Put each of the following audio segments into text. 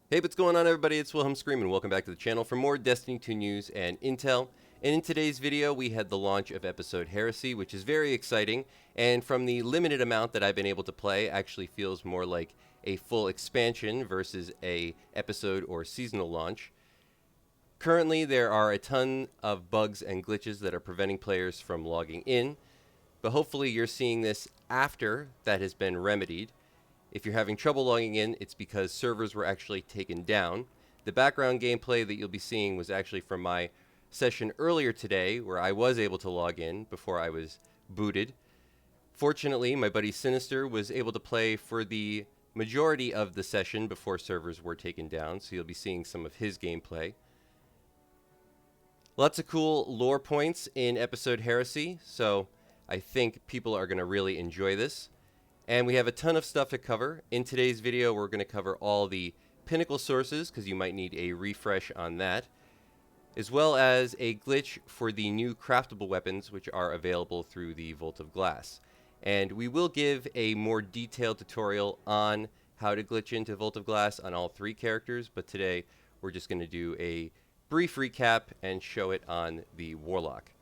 Hey, what's going on, everybody? It's Wilhelm Scream, and welcome back to the channel for more Destiny 2 news and intel. And in today's video, we had the launch of episode Heresy, which is very exciting, and from the limited amount that I've been able to play, actually feels more like a full expansion versus a episode or seasonal launch. Currently, there are a ton of bugs and glitches that are preventing players from logging in, but hopefully you're seeing this after that has been remedied. If you're having trouble logging in, it's because servers were actually taken down. The background gameplay that you'll be seeing was actually from my session earlier today, where I was able to log in before I was booted. Fortunately, my buddy Sinister was able to play for the majority of the session before servers were taken down, so you'll be seeing some of his gameplay. Lots of cool lore points in episode Heresy, so I think people are going to really enjoy this. And we have a ton of stuff to cover. In today's video, we're going to cover all the Pinnacle sources, because you might need a refresh on that, as well as a glitch for the new craftable weapons, which are available through the Vault of Glass. And we will give a more detailed tutorial on how to glitch into Vault of Glass on all three characters, but today we're just going to do a brief recap and show it on the Warlock.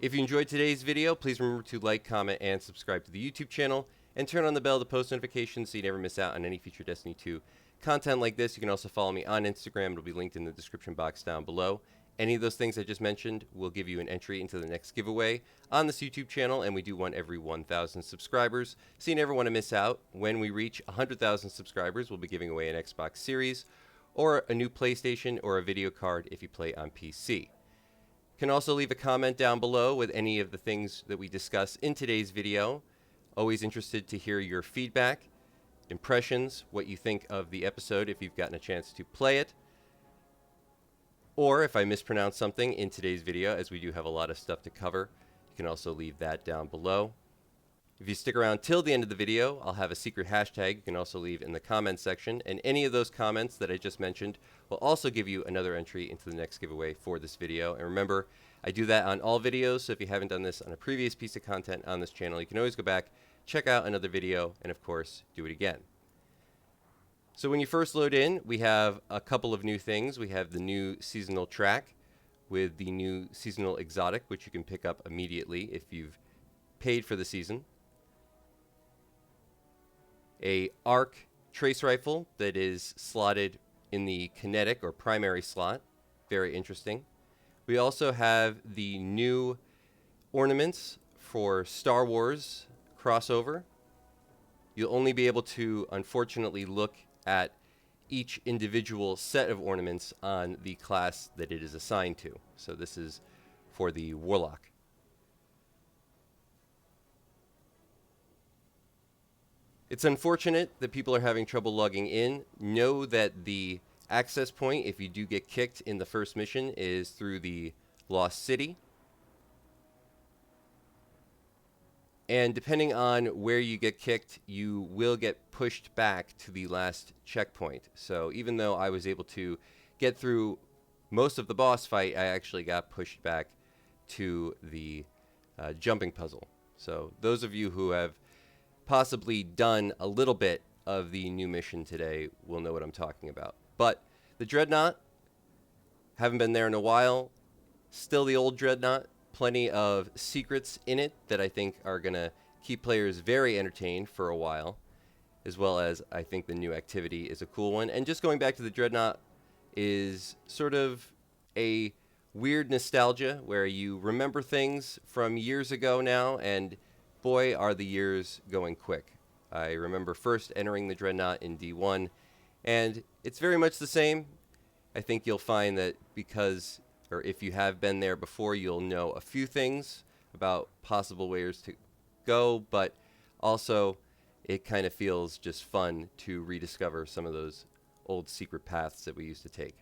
If you enjoyed today's video, please remember to like, comment, and subscribe to the YouTube channel, and turn on the bell to post notifications so you never miss out on any future Destiny 2 content like this. You can also follow me on Instagram. It'll be linked in the description box down below. Any of those things I just mentioned will give you an entry into the next giveaway on this YouTube channel, and we do one every 1,000 subscribers, so you never want to miss out. When we reach 100,000 subscribers, we'll be giving away an Xbox Series, or a new PlayStation, or a video card if you play on PC. You can also leave a comment down below with any of the things that we discuss in today's video. Always interested to hear your feedback, impressions, what you think of the episode if you've gotten a chance to play it, or if I mispronounce something in today's video, as we do have a lot of stuff to cover. You can also leave that down below. If you stick around till the end of the video, I'll have a secret hashtag you can also leave in the comments section, and any of those comments that I just mentioned will also give you another entry into the next giveaway for this video. And remember, I do that on all videos, so if you haven't done this on a previous piece of content on this channel, you can always go back, check out another video, and of course, do it again. So when you first load in, we have a couple of new things. We have the new seasonal track with the new seasonal exotic, which you can pick up immediately if you've paid for the season. A arc trace rifle that is slotted in the kinetic or primary slot. Very interesting. We also have the new ornaments for Star Wars crossover. You'll only be able to, unfortunately, look at each individual set of ornaments on the class that it is assigned to. So this is for the Warlock. It's unfortunate that people are having trouble logging in. Know that the access point, if you do get kicked in the first mission, is through the Lost City. And depending on where you get kicked, you will get pushed back to the last checkpoint. So even though I was able to get through most of the boss fight, I actually got pushed back to the jumping puzzle. So those of you who have possibly done a little bit of the new mission today will know what I'm talking about. But the Dreadnought, haven't been there in a while. Still the old Dreadnought. Plenty of secrets in it that I think are going to keep players very entertained for a while, as well as I think the new activity is a cool one. And just going back to the Dreadnought is sort of a weird nostalgia where you remember things from years ago now, and boy, are the years going quick. I remember first entering the Dreadnought in D1, and it's very much the same. I think you'll find that because, or if you have been there before, you'll know a few things about possible ways to go, but also it kind of feels just fun to rediscover some of those old secret paths that we used to take.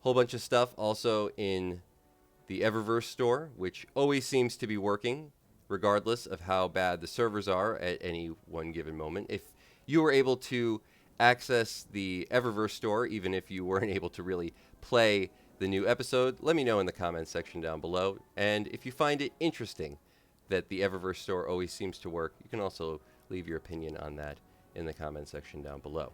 Whole bunch of stuff also in the Eververse store, which always seems to be working, regardless of how bad the servers are at any one given moment. If you were able to access the Eververse store, even if you weren't able to really play the new episode, let me know in the comments section down below. And if you find it interesting that the Eververse store always seems to work, you can also leave your opinion on that in the comment section down below.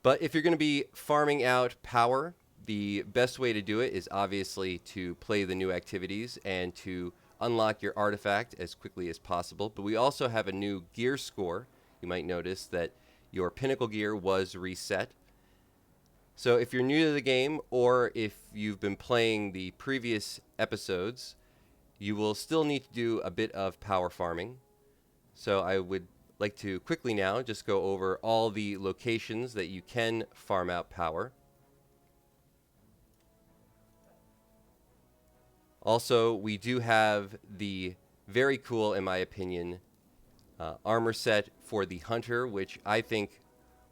But if you're going to be farming out power, the best way to do it is obviously to play the new activities and to unlock your artifact as quickly as possible. But we also have a new gear score. You might notice that your Pinnacle gear was reset. So if you're new to the game, or if you've been playing the previous episodes, you will still need to do a bit of power farming. So I would like to quickly now just go over all the locations that you can farm out power. Also, we do have the very cool, in my opinion, armor set for the Hunter, which I think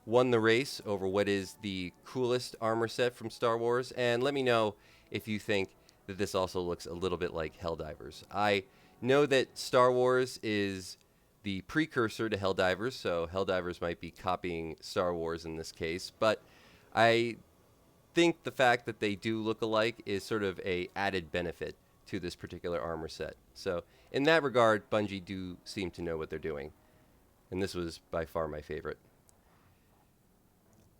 won the race over what is the coolest armor set from Star Wars. And let me know if you think that this also looks a little bit like Helldivers. I know that Star Wars is the precursor to Helldivers, so Helldivers might be copying Star Wars in this case, but I think the fact that they do look alike is sort of a added benefit to this particular armor set. So in that regard, Bungie do seem to know what they're doing, and this was by far my favorite.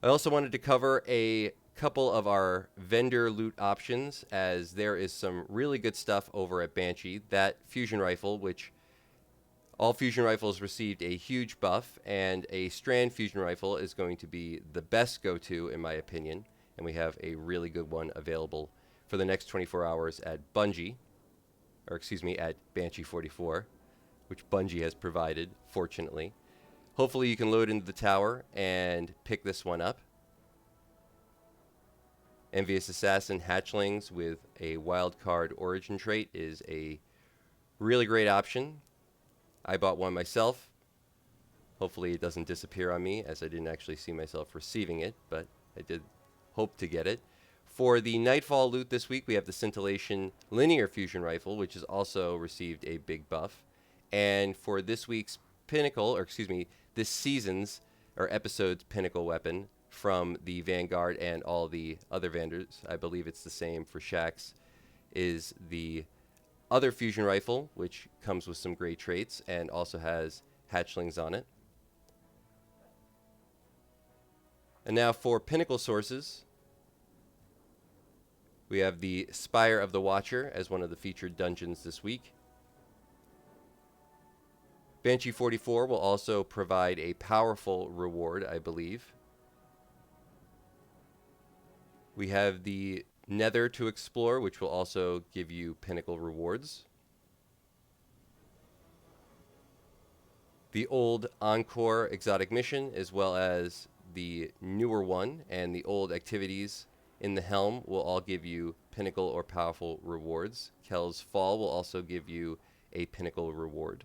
I also wanted to cover a couple of our vendor loot options, as there is some really good stuff over at Banshee. That fusion rifle, which all fusion rifles received a huge buff, and a strand fusion rifle is going to be the best go-to in my opinion, and we have a really good one available for the next 24 hours at Bungie, or excuse me, at Banshee 44, which Bungie has provided, fortunately. Hopefully you can load into the tower and pick this one up. Envious Assassin Hatchlings with a wildcard origin trait is a really great option. I bought one myself. Hopefully it doesn't disappear on me, as I didn't actually see myself receiving it, but I did hope to get it. For the Nightfall loot this week, we have the Scintillation Linear Fusion Rifle, which has also received a big buff. And for this week's Pinnacle, or excuse me, this season's or episode's Pinnacle weapon from the Vanguard and all the other vendors, I believe it's the same for Shaxx, is the other fusion rifle, which comes with some great traits and also has hatchlings on it. And now for Pinnacle sources, we have the Spire of the Watcher as one of the featured dungeons this week. Banshee 44 will also provide a powerful reward, I believe. We have the Nether to explore, which will also give you Pinnacle rewards. The old Encore exotic mission, as well as the newer one, and the old activities in the Helm will all give you Pinnacle or powerful rewards. Kel's Fall will also give you a Pinnacle reward.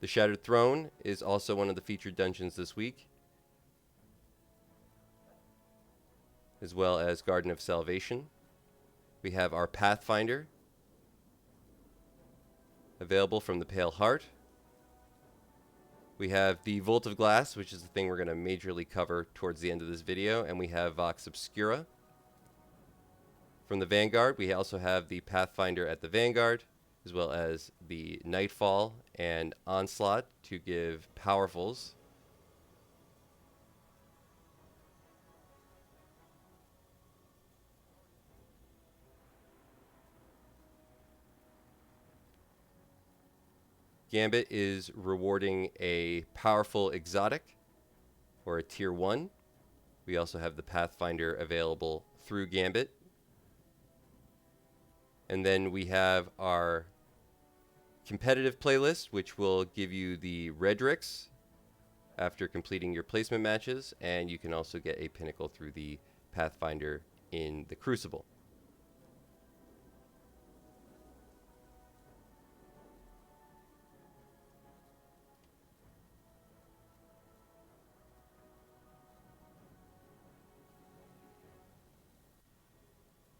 The Shattered Throne is also one of the featured dungeons this week, as well as Garden of Salvation. We have our Pathfinder, available from the Pale Heart. We have the Vault of Glass, which is the thing we're going to majorly cover towards the end of this video, and we have Vox Obscura. From the Vanguard, we also have the Pathfinder at the Vanguard, as well as the Nightfall and Onslaught to give powerfuls. Gambit is rewarding a powerful exotic, or a tier 1. We also have the Pathfinder available through Gambit. And then we have our competitive playlist, which will give you the Redrix after completing your placement matches, and you can also get a Pinnacle through the Pathfinder in the Crucible.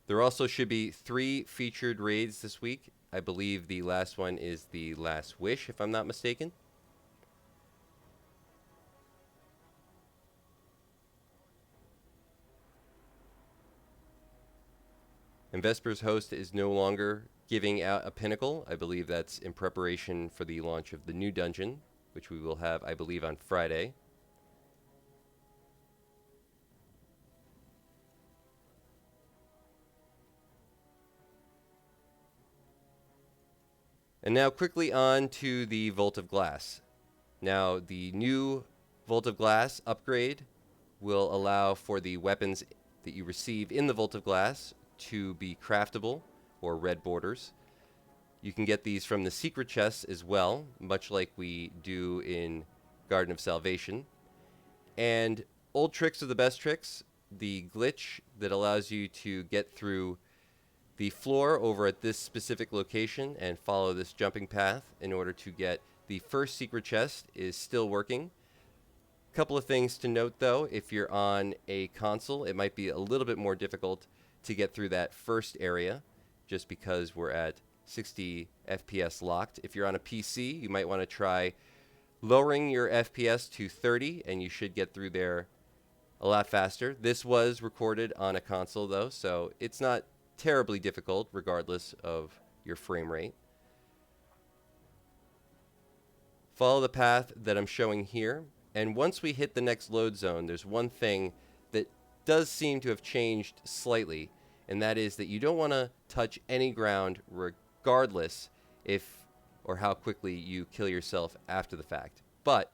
There also should be 3 featured raids this week. I believe the last one is the Last Wish, if I'm not mistaken. And Vesper's host is no longer giving out a Pinnacle. I believe that's in preparation for the launch of the new dungeon, which we will have, I believe, on Friday. And now quickly on to the Vault of Glass. Now the new Vault of Glass upgrade will allow for the weapons that you receive in the Vault of Glass to be craftable, or red borders. You can get these from the secret chests as well, much like we do in Garden of Salvation. And old tricks are the best tricks. The glitch that allows you to get through the floor over at this specific location and follow this jumping path in order to get the first secret chest is still working. A couple of things to note though: if you're on a console, it might be a little bit more difficult to get through that first area just because we're at 60 FPS locked. If you're on a PC, you might want to try lowering your FPS to 30 and you should get through there a lot faster. This was recorded on a console though, so it's not terribly difficult regardless of your frame rate. Follow the path that I'm showing here, and once we hit the next load zone, there's one thing that does seem to have changed slightly, and that is that you don't want to touch any ground regardless if or how quickly you kill yourself after the fact. But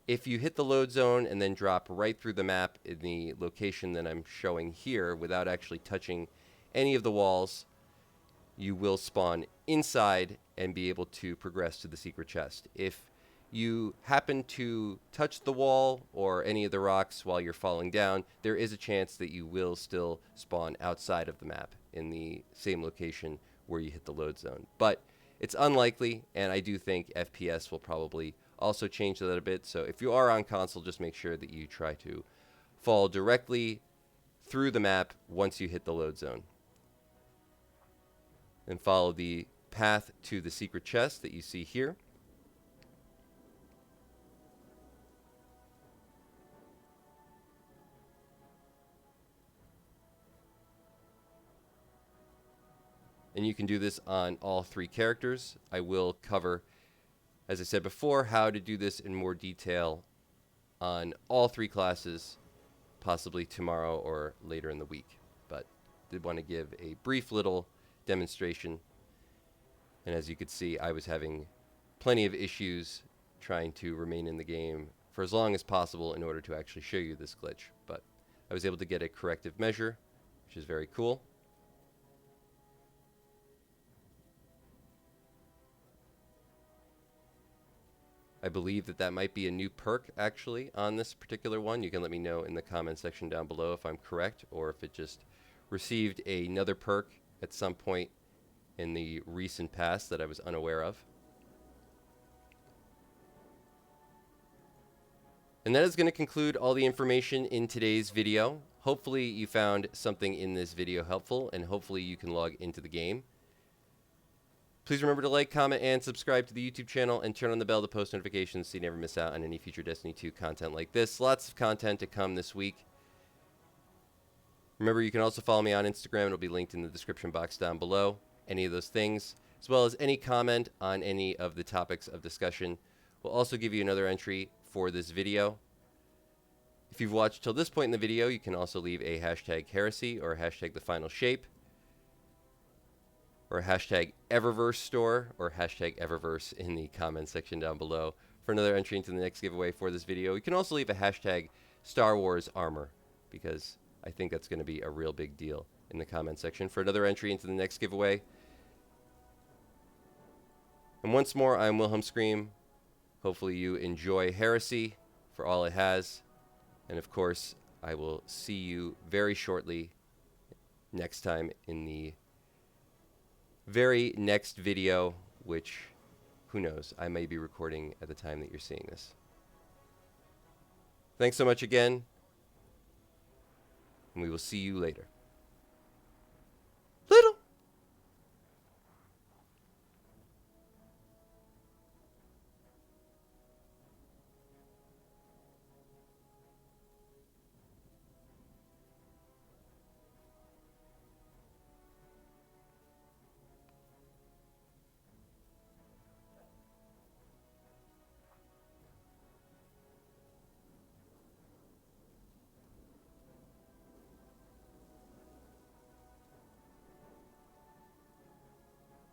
if you hit the load zone and then drop right through the map in the location that I'm showing here without actually touching any of the walls, you will spawn inside and be able to progress to the secret chest. If you happen to touch the wall or any of the rocks while you're falling down, there is a chance that you will still spawn outside of the map in the same location where you hit the load zone. But it's unlikely, and I do think FPS will probably also change that a bit. So if you are on console, just make sure that you try to fall directly through the map once you hit the load zone. And follow the path to the secret chest that you see here. And you can do this on all three characters. I will cover, as I said before, how to do this in more detail on all three classes, possibly tomorrow or later in the week. But did want to give a brief little demonstration. And as you could see, I was having plenty of issues trying to remain in the game for as long as possible in order to actually show you this glitch. But I was able to get a corrective measure, which is very cool. I believe that that might be a new perk actually on this particular one. You can let me know in the comment section down below if I'm correct or if it just received another perk at some point in the recent past that I was unaware of. And that is going to conclude all the information in today's video. Hopefully you found something in this video helpful, and hopefully you can log into the game. Please remember to like, comment, and subscribe to the YouTube channel, and turn on the bell to post notifications so you never miss out on any future Destiny 2 content like this. Lots of content to come this week. Remember, you can also follow me on Instagram. It'll be linked in the description box down below. Any of those things, as well as any comment on any of the topics of discussion, will also give you another entry for this video. If you've watched till this point in the video, you can also leave a hashtag Heresy or hashtag The Final Shape, or hashtag Eververse store, or hashtag Eververse in the comment section down below for another entry into the next giveaway for this video. You can also leave a hashtag Star Wars armor, because I think that's going to be a real big deal in the comment section for another entry into the next giveaway. And once more, I'm Wilhelm Scream. Hopefully you enjoy Heresy for all it has. And of course, I will see you very shortly next time in the very next video, which, who knows, I may be recording at the time that you're seeing this. Thanks so much again, and we will see you later.